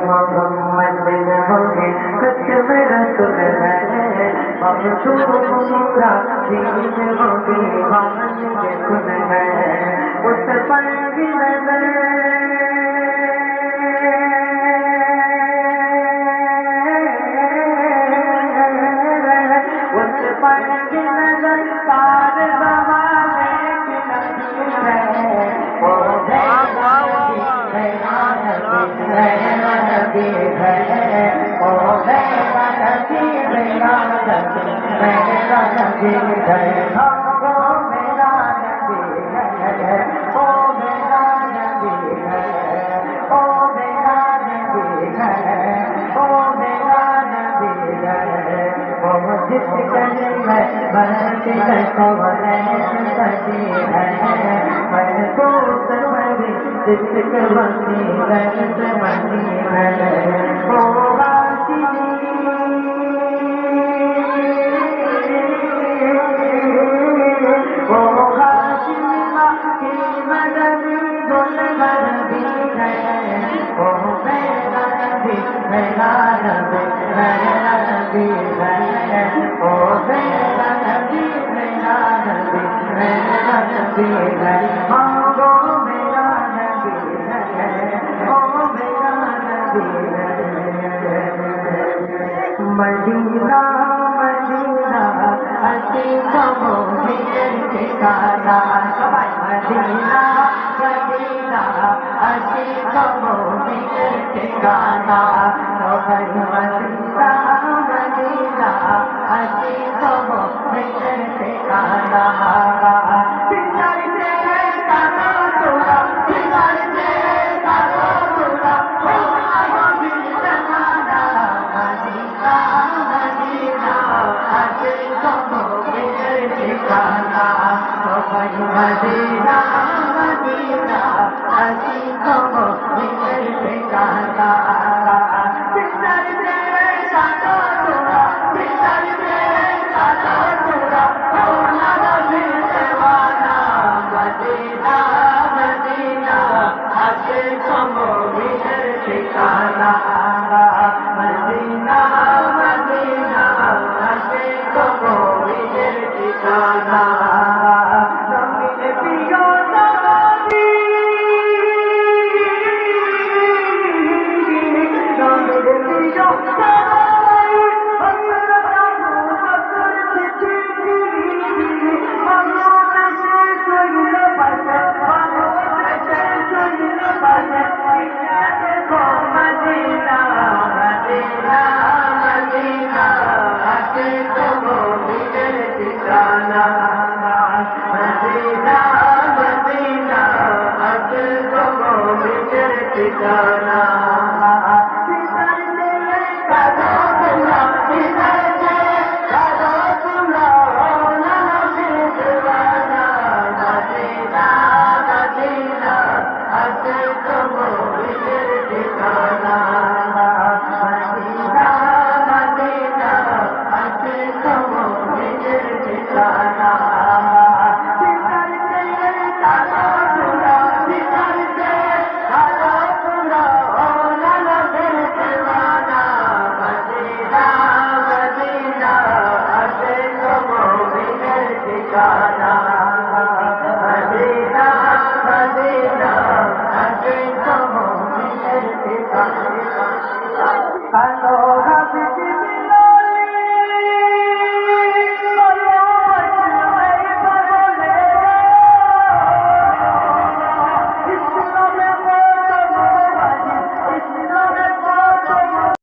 मोहम्मद बिन होंगे खत्म रसूल है मखदूरा दीन होगी वामन के खुद है उस पर की नजर उस पर की नजर सार जमाने की नबी है ओ नबी है ओ मेरा नबी मेरा नबी मेरा नबी है हमको मेरा नबी है ओ मेरा नबी है ओ मेरा नबी है ओ मेरा नबी है ओ जिस गले में बहती है तो सजी है मैं तो समझी जिसके बनी रंग बनी है ओ वासिनी ओ हाशिमा की मदनी गुल नबी है ओ मेरा नबी मेरा नबी मेरा नबी है ओ मेरा नबी मेरा नबी मेरा नबी है हमको मेरा नबी है ओ मेरा नबी है मदीना मदीना हसी कबो हिजर ठिकाना मदीना मदीना हसी कबो हिजर ठिकाना तो भाई मदीना मदीना हसी कबो हिजर ठिकाना मदीना मदीना हसी कबो हिजर ठिकाना बिस्तर दे सातो तोरा बिस्तर दे सातो तोरा होना नबी दीवाना मदीना मदीना हसी कबो हिजर ठिकाना मदीना मदीना हसी कबो हिजर ठिकाना Hello, happy